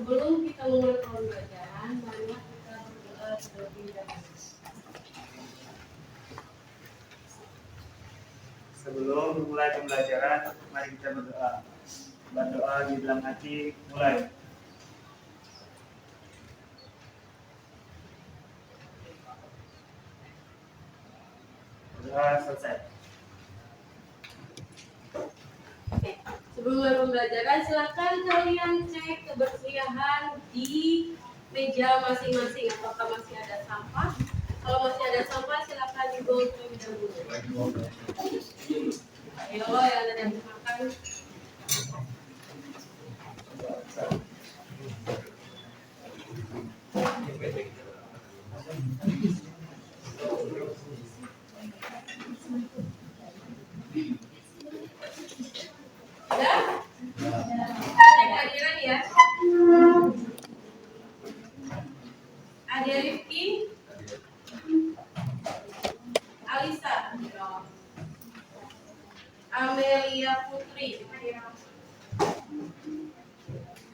Sebelum kita mulai pembelajaran, marilah kita berdoa terlebih dahulu. Sebelum memulai pembelajaran, mari kita berdoa. Berdoa di dalam hati, mulai. Berdoa selesai. Oke. Sebelum mulai pembelajaran, silakan kalian cek kebersihan di meja masing-masing. Apakah masih ada sampah? Kalau masih ada sampah, silakan dibuang terlebih dahulu. Ayo, yang ada yang makan. Ada? Cek hadiran ya. Ada Rifki, Alisa, Amelia Putri,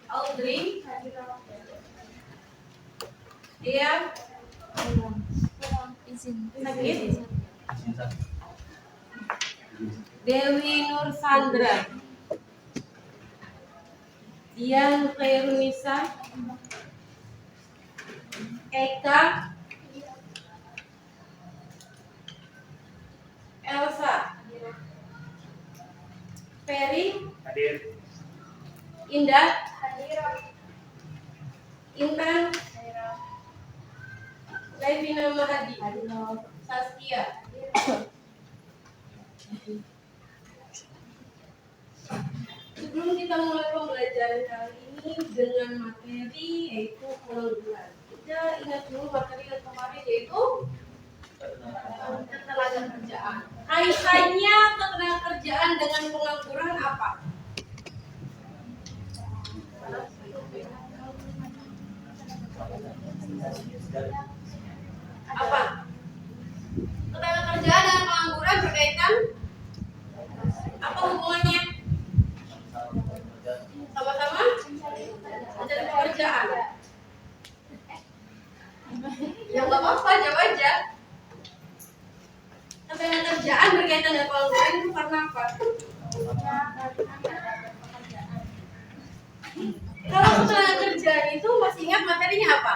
Audrey, Dia, sakit, Dewi Nur Sandra, Dian Khairunisa, Eka, Elsa, Ferry, Hadir. Indah, Intan, Levina Mahadi, Saskia. Sebelum kita mulai pembelajaran kali ini dengan materi yaitu pengangguran, kita ingat dulu materi yang kemarin yaitu ketenaga kerjaan. Kaitannya ketenaga kerjaan dengan pengangguran apa? Apa? Ketenaga kerjaan dan pengangguran berkaitan? Apa hubungannya? Sama-sama mencari pekerjaan. Ya nggak apa-apa, jawab aja. Ketenaga kerjaan berkaitan dengan pengangguran itu karena apa? Kalau ketenaga kerjaan itu masih ingat materinya apa?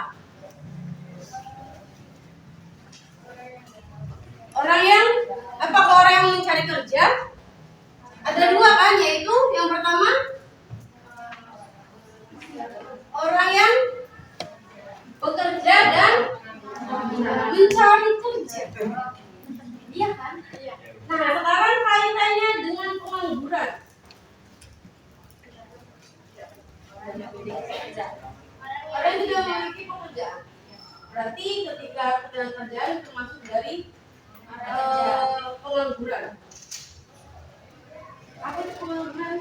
Apakah orang yang mencari kerja? Ada dua kan, yaitu yang pertama orang yang bekerja dan mencari kerja. Iya kan? Nah, sekarang kaitannya dengan pengangguran. Orang yang tidak memiliki pekerjaan. Berarti ketika ketenaga kerjaan termasuk dari pengangguran. Apa itu pengangguran?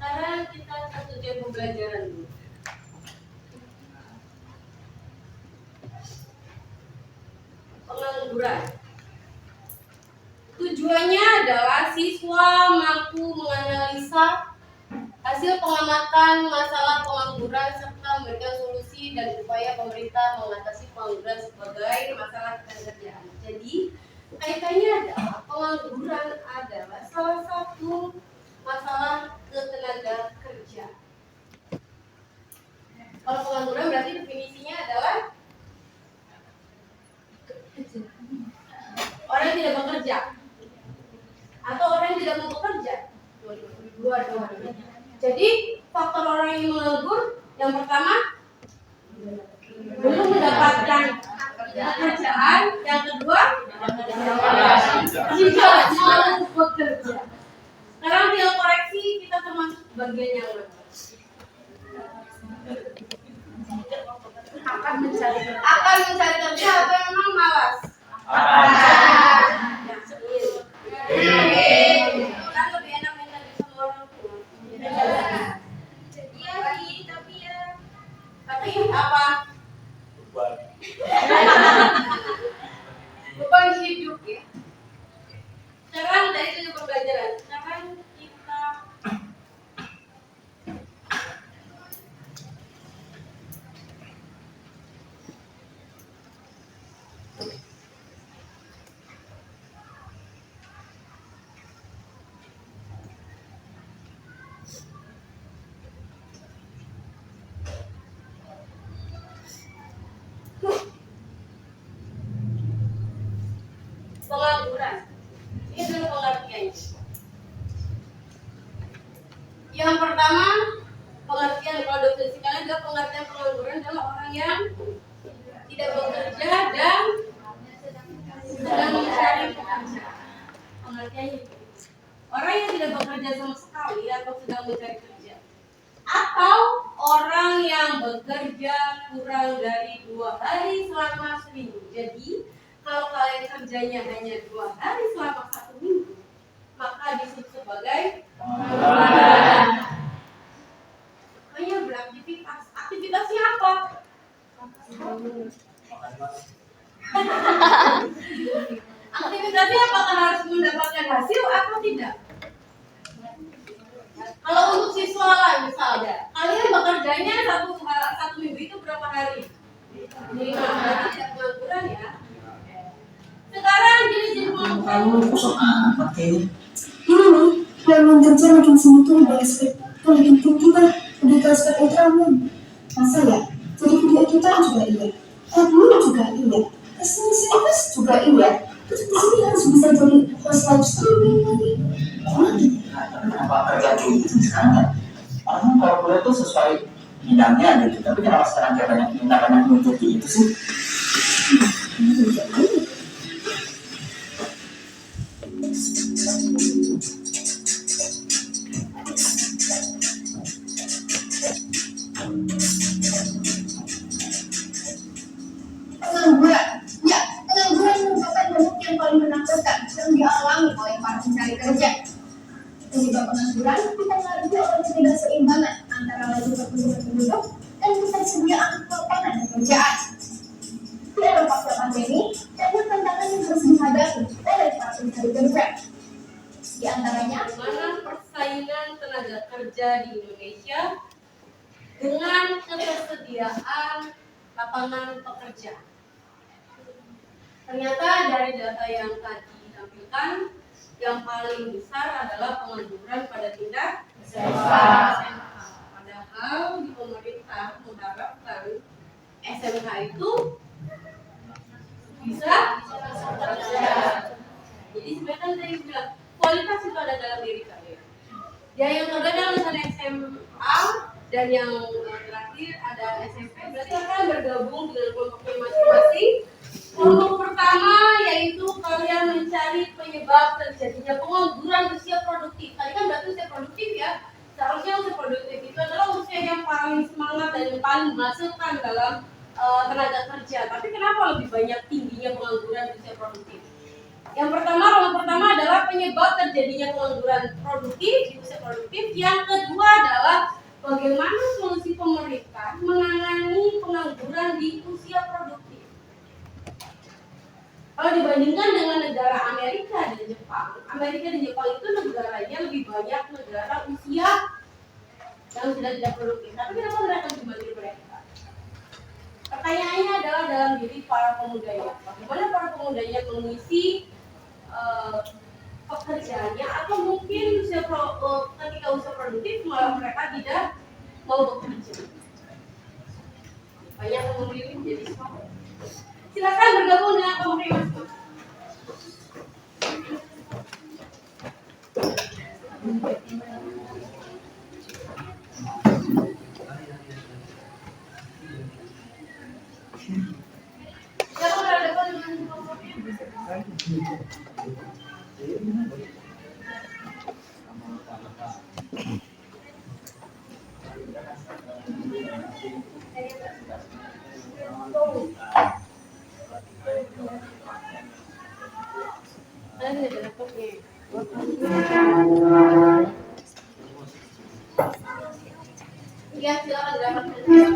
Sekarang kita satu jam pembelajaran dulu. Pengangguran. Tujuannya adalah siswa mampu menganalisa hasil pengamatan masalah pengangguran serta memberikan solusi dan upaya pemerintah mengatasi pengangguran sebagai masalah ketenagakerjaan. Jadi kaitannya adalah pengangguran adalah salah satu masalah ketenaga kerja. Kalau pengangguran berarti definisinya adalah orang yang tidak bekerja atau orang yang tidak mau bekerja. Dua-duanya. Jadi faktor orang yang menganggur yang pertama belum mendapatkan pekerjaan, yang kedua tidak mau bekerja. Sekarang tinggal koreksi kita termasuk bagian yang mana? Akan mencari kerja atau memang malas? Kan lebih enak minta di sama orang tua. Iya sih, tapi apa? Beban hidup ya. Sekarang dari itu pembelajaran. Sekarang Yang pertama, pengertian kalau definisikannya adalah pengertian pengangguran adalah orang yang tidak bekerja dan sedang mencari pekerjaan. Pengertiannya itu. Orang yang tidak bekerja sama sekali atau sedang mencari kerja, atau orang yang bekerja kurang dari 2 hari selama seminggu. Jadi kalau kalian kerjanya hanya 2 hari selama 1 minggu, maka disebut sebagai pengangguran. Makanya beraktivitas. Aktivitasnya apa? Aktivitasnya apakah harus mendapatkan hasil atau tidak? Kalau untuk siswa lain misalnya, kalian bekerjanya satu minggu itu berapa hari? 5 hari, tidak pengangguran ya. Sekarang jadi pengangguran. Ini nih, yang kerja makin sini tuh udah aspek, makin tinggi kan, udah ke aspek ultraman. Masa ya? Jadi video kita juga iya, admin juga iya, customer service juga iya. Terus di sini harus bisa jadi host live streaming lagi. Kenapa kerja itu sekarang ya? Karena kalau kuliah tuh sesuai bidangnya gitu, tapi kenapa sekarang kayak banyak mengikuti itu sih? Pengangguran, ya, pengangguran merupakan bentuk yang paling menakutkan yang dialami oleh para pencari kerja. Penyebab pengangguran dipengaruhi oleh ketidakseimbangan antara laju pertumbuhan penduduk dan ketersediaan lapangan pekerjaan. Di era pasca pandemi, banyak tantangan yang harus dihadapi oleh para pencari kerja. Di antaranya, Bagaimana persaingan tenaga kerja di Indonesia dengan ketersediaan lapangan pekerjaan. Ternyata dari data yang tadi ditampilkan, yang paling besar adalah pengangguran pada tingkat SMA. Padahal di pemerintah mengharapkan SMK itu bisa bekerja. Jadi sebenarnya kan tadi bilang kualitas itu ada dalam diri kalian. Ya yang terkadang misalnya SMA dan yang terakhir ada SMP, berarti akan bergabung dengan kelompoknya masing-masing. Kelompok pertama yaitu kalian mencari penyebab terjadinya pengangguran usia produktif. Tadi kan berarti usia produktif ya. Seharusnya usia produktif itu adalah usia yang paling semangat dan yang paling menghasilkan dalam tenaga kerja. Tapi kenapa lebih banyak tingginya pengangguran usia produktif? Yang pertama, nomor pertama adalah penyebab terjadinya pengangguran produktif di usia produktif. Yang kedua adalah bagaimana solusi pemerintah menangani pengangguran di usia produktif. Kalau dibandingkan dengan negara Amerika dan Jepang itu negaranya lebih banyak negara usia yang sudah tidak produktif. Tapi kenapa mereka dibanding mereka? Pertanyaannya adalah dalam diri para pemudanya. Bagaimana para pemudanya mengisi pekerjaannya, atau mungkin ketika usia produktif malah mereka tidak mau bekerja. Banyak yang memilih menjadi sekolah. Silakan bergabung dengan kelompok masing-masing. Silakan berhadapan dengan kelompoknya. Ya, silakan berhadapan.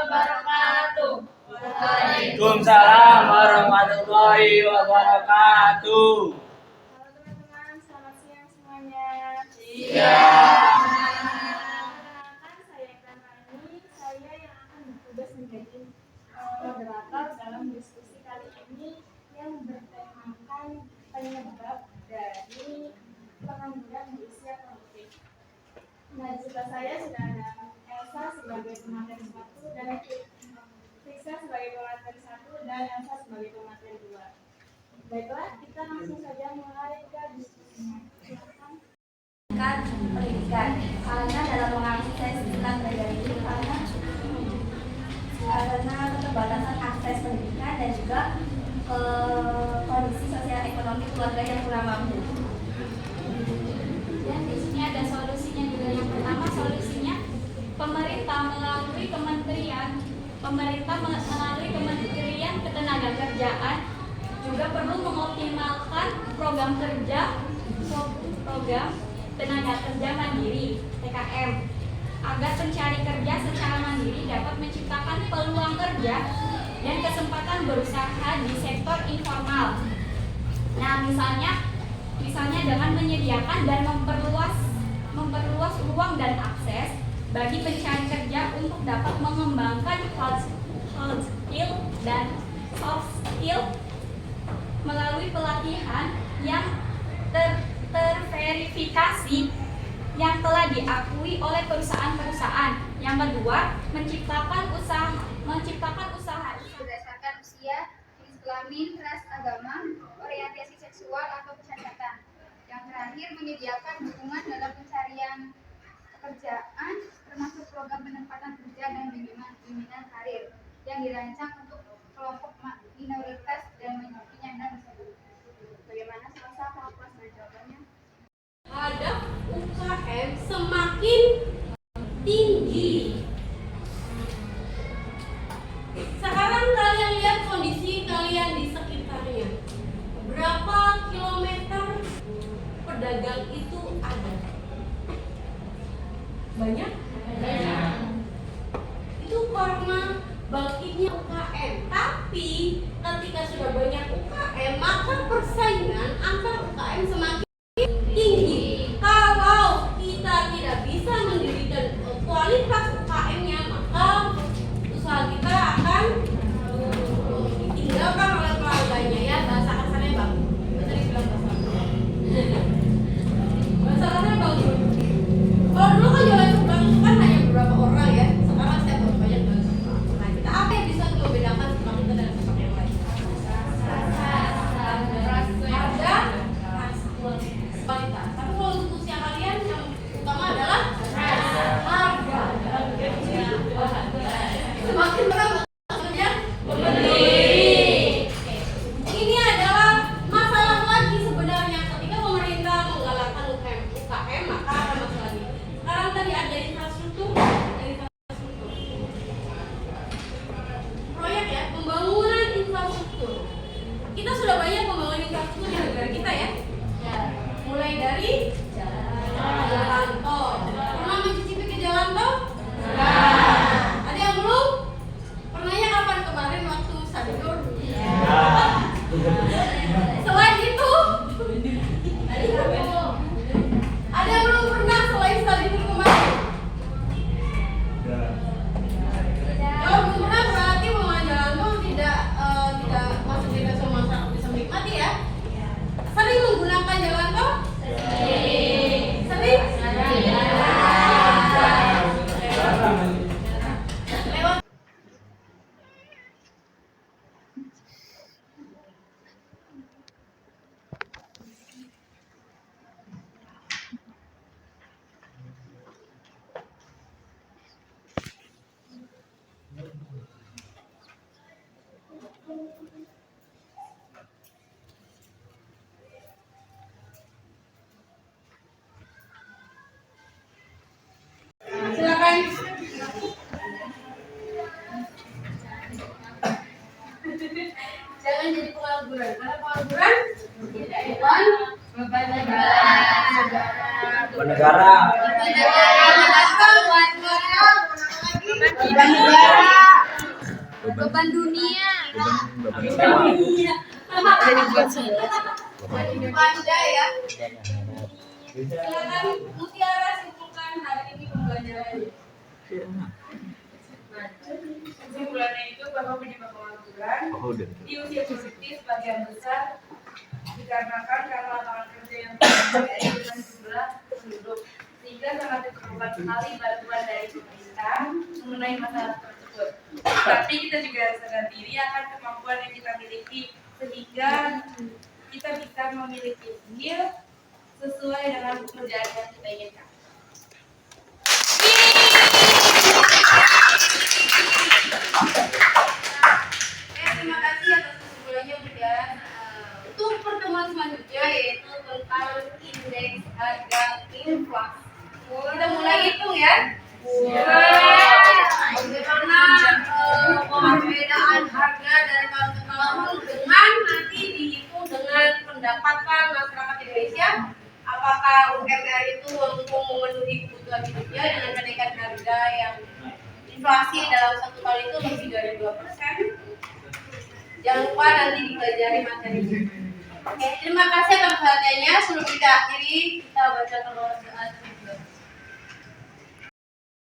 wabarakatuh. Waalaikumsalam warahmatullahi wabarakatuh. Halo teman-teman, selamat siang semuanya. Perkenalkan, saya Iklan Rani. Saya yang akan bertugas menjadi moderator dalam diskusi kali ini yang bertemakan penyebab dari pengangguran di usia produktif. Nah, di sebelah saya sudah ada Elsa sebagai pemateri 1 dan Risa sebagai pemateri 1 dan Elsa sebagai pemateri 2. Baiklah, kita langsung saja mulai ke diskusinya. Silakan. Pendidikan karena dalam mengakses tentang belajar ini karena keterbatasan akses pendidikan dan juga kondisi sosial ekonomi keluarga yang kurang mampu. Dan di sini ada solusinya juga. Yang pertama, solusinya pemerintah melalui Kementerian Ketenagakerjaan juga perlu mengoptimalkan program tenaga kerja mandiri (TKM) agar pencari kerja secara mandiri dapat menciptakan peluang kerja dan kesempatan berusaha di sektor informal. Nah, misalnya dengan menyediakan dan memperluas ruang dan akses bagi pencari kerja untuk dapat mengembangkan hard skill dan soft skill melalui pelatihan yang terverifikasi yang telah diakui oleh perusahaan-perusahaan. Yang kedua, menciptakan usaha berdasarkan usia, jenis kelamin, ras, agama, orientasi seksual atau pencatatan. Yang terakhir, menyediakan dukungan dalam pencarian pekerjaan, termasuk program penempatan kerja dan bimbingan karir yang dirancang untuk kelompok minoritas dan penyandang disabilitas. Bagaimana Salsa? Kalau puas dengan jawabannya? Hadap UKM semakin tinggi. Sekarang kalian lihat kondisi kalian di sekitarnya. Berapa kilometer pedagang itu ada? Banyak? Banyak. Itu karena bangkitnya UKM. Tapi ketika sudah banyak UKM, maka persaingan antar UKM semakin tinggi. Kalau kita tidak bisa mendirikan kualitas UKM-nya, maka usaha kita akan ditinggalkan oleh pelanggannya, ya. Bahasa kasarnya bang. Tadi bilang bahasa kasarnya bang. Kalau dulu kan jualan seblak itu kan hanya beberapa orang, ya. Sekarang setiap orang banyak jualan seblak. Nah, kita apa yang bisa membedakan seblak kita dari seblak yang lain? Harga, kualitas. Tapi kalau untuk usia kalian yang utama adalah harga. Semakin berapa kerja membeli. Ini adalah masalah lagi sebenarnya ketika pemerintah menggalakkan UKM, maka ada masalah ini. Sekarang tadi ada infrastruktur. Proyek, ya, pembangunan infrastruktur. Kita sudah banyak pembangunan infrastruktur di negara kita, ya. Mulai dari jalan tol. Pernah mencicipi ke jalan tol? Ada yang belum? Pernahnya kapan kemarin waktu Sadur? Selain itu, ada yang belum pernah selain Sadur kemarin? Kalau belum pernah berarti pembangunan jalan tol tidak masuk di semua masyarakat bisa menikmati, ya. Sering menggunakan jalan tol? Sering? Lewat. Silakan. Jangan jadi pengangguran, karena pengangguran tidak beban Bernegara. Negara. Beban dunia. Panja ya. Silakan Mutiara simpulkan hari ini pembelajarannya. Kesimpulannya itu bahwa penyebab pengangguran di usia produktif sebagian besar dikarenakan karena lapangan kerja yang terbatas dengan jumlah penduduk, sehingga sangat diperlukan sekali bantuan dari pemerintah mengenai masalah tersebut. Tapi kita juga harus sadar diri akan kemampuan yang kita miliki, sehingga kita bisa memiliki skill sesuai dengan pekerjaan yang kita inginkan. Terima kasih atas kesimpulannya Bunda. Untuk pertemuan selanjutnya yaitu tentang indeks harga inflasi. Kita mulai hitung ya. Bagaimana perbedaan harga dari tahun ke tahun dengan nanti dihitung dengan pendapatan masyarakat Indonesia. Apakah UMR itu mampu memenuhi kebutuhan hidupnya dengan kenaikan harga yang inflasi dalam satu tahun itu lebih dari 2%? Jangan lupa nanti dipelajari materinya. Oke, terima kasih atas perhatiannya. Sebelum kita akhiri, kita baca terus.